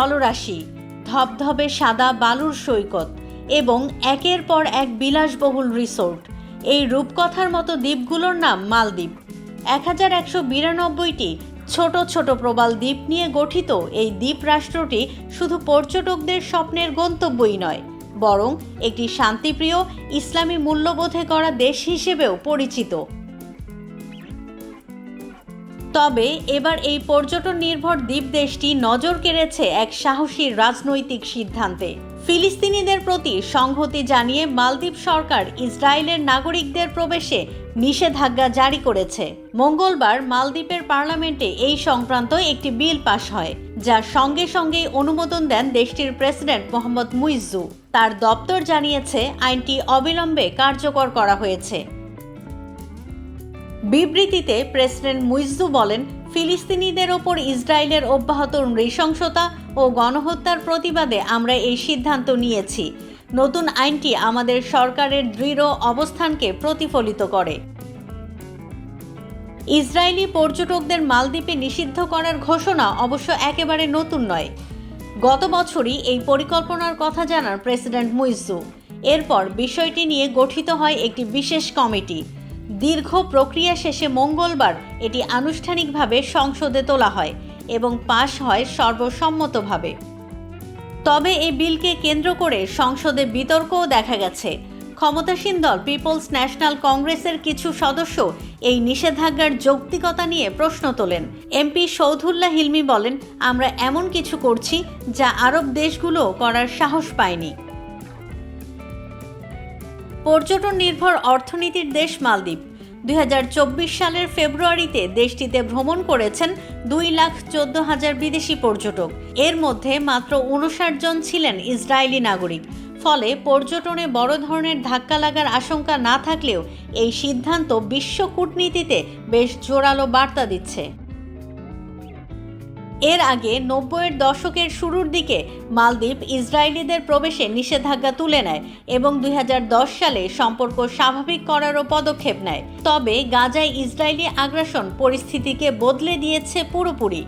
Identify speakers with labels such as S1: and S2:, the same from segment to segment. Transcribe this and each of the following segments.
S1: জলরাশি, ধবধবে সাদা বালুর সৈকত এবং একের পর এক বিলাসবহুল রিসোর্ট। এই রূপকথার মতো দ্বীপগুলোর নাম মালদ্বীপ। 1192টি ছোট ছোট প্রবাল দ্বীপ নিয়ে গঠিত এই দ্বীপ রাষ্ট্রটি শুধু পর্যটকদের স্বপ্নের গন্তব্যই নয়, বরং একটি শান্তিপ্রিয় ইসলামী মূল্যবোধে করা দেশ হিসেবেও পরিচিত। তবে এবার এই পর্যটন নির্ভর দ্বীপ দেশটি নজর কেড়েছে এক সাহসী রাজনৈতিক সিদ্ধান্তে। ফিলিস্তিনিদের প্রতি সংহতি জানিয়ে মালদ্বীপ সরকার ইসরায়েলের নাগরিকদের প্রবেশে নিষেধাজ্ঞা জারি করেছে। মঙ্গলবার মালদ্বীপের পার্লামেন্টে এই সংক্রান্ত একটি বিল পাস হয়, যার সঙ্গে সঙ্গেই অনুমোদন দেন দেশটির প্রেসিডেন্ট মোহাম্মদ মুইজ্জু। তার দপ্তর জানিয়েছে আইনটি অবিলম্বে কার্যকর করা হয়েছে। বিবৃতিতে প্রেসিডেন্ট মুইজ্জু বলেন, ফিলিস্তিনিদের ওপর ইসরায়েলের অব্যাহত নৃশংসতা ও গণহত্যার প্রতিবাদে আমরা এই সিদ্ধান্ত নিয়েছি। নতুন আইনটি আমাদের সরকারের দৃঢ় অবস্থানকে প্রতিফলিত করে। ইসরায়েলি পর্যটকদের মালদ্বীপে নিষিদ্ধ করার ঘোষণা অবশ্য একেবারে নতুন নয়। গত বছরই এই পরিকল্পনার কথা জানান প্রেসিডেন্ট মুইজ্জু। এরপর বিষয়টি নিয়ে গঠিত হয় একটি বিশেষ কমিটি। দীর্ঘ প্রক্রিয়া শেষে মঙ্গলবার এটি আনুষ্ঠানিকভাবে সংসদে তোলা হয় এবং পাশ হয় সর্বসম্মতভাবে। তবে এই বিলকে কেন্দ্র করে সংসদে বিতর্কও দেখা গেছে। ক্ষমতাসীন দল পিপলস ন্যাশনাল কংগ্রেসের কিছু সদস্য এই নিষেধাজ্ঞার যৌক্তিকতা নিয়ে প্রশ্ন তোলেন। এমপি শৌধুল্লাহ হিলমি বলেন, আমরা এমন কিছু করছি যা আরব দেশগুলো করার সাহস পায়নি। পর্যটন নির্ভর অর্থনীতির দেশ মালদ্বীপ। 2024 সালের ফেব্রুয়ারিতে দেশটিতে ভ্রমণ করেছেন 2,14,000 বিদেশি পর্যটক। এর মধ্যে মাত্র 59 জন ছিলেন ইসরায়েলি নাগরিক। ফলে পর্যটনে বড় ধরনের ধাক্কা লাগার আশঙ্কা না থাকলেও এই সিদ্ধান্ত বিশ্ব কূটনীতিতে বেশ জোরালো বার্তা দিচ্ছে। এর আগে 90-এর দশকের শুরুর দিকে মালদ্বীপ ইসরায়েলিদের প্রবেশে নিষেধাজ্ঞা তুলে নেয় এবং 2010 সালে সম্পর্ক স্বাভাবিক করারও পদক্ষেপ নেয়। তবে গাজায় ইসরায়েলি আগ্রাসন পরিস্থিতিকে বদলে দিয়েছে পুরোপুরি।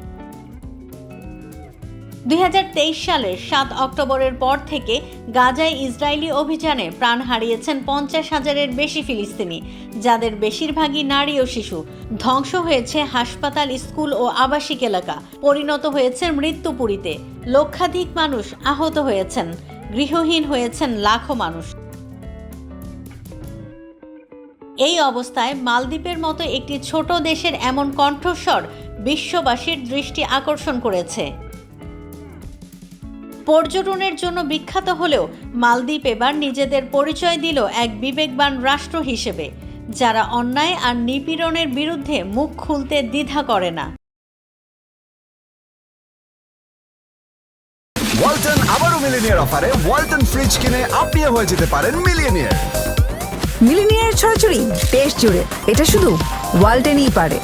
S1: 2023 সালের 7 অক্টোবরের পর থেকে গাজায় ইসরায়েলি অভিযানে প্রাণ হারিয়েছেন 50,000-এর বেশি ফিলিস্তিনি, যাদের বেশিরভাগই নারী ও শিশু। ধ্বংস হয়েছে হাসপাতাল, স্কুল ও আবাসিক এলাকা, পরিণত হয়েছে মৃত্যুপুরীতে। লক্ষাধিক মানুষ আহত হয়েছেন, গৃহহীন হয়েছেন লাখো মানুষ। এই অবস্থায় মালদ্বীপের মতো একটি ছোট দেশের এমন কণ্ঠস্বর বিশ্ববাসীর দৃষ্টি আকর্ষণ করেছে। পর্যটনের জন্য বিখ্যাত হলেও মালদ্বীপ এবার নিজেদের পরিচয় দিল এক বিবেকবান রাষ্ট্র হিসেবে, যারা অন্যায় আর নিপীড়নের বিরুদ্ধে মুখ খুলতে দ্বিধা করে না।
S2: ওয়ালটন আবারও মিলিনিয়ার অফারে ওয়ালটন ফ্রিজ কিনে আপনিও হয়ে যেতে পারেন মিলিয়নিয়ার।
S3: মিলিনিয়ার ছড়াছড়ি দেশ জুড়ে, এটা শুধু ওয়ালটনই পারে।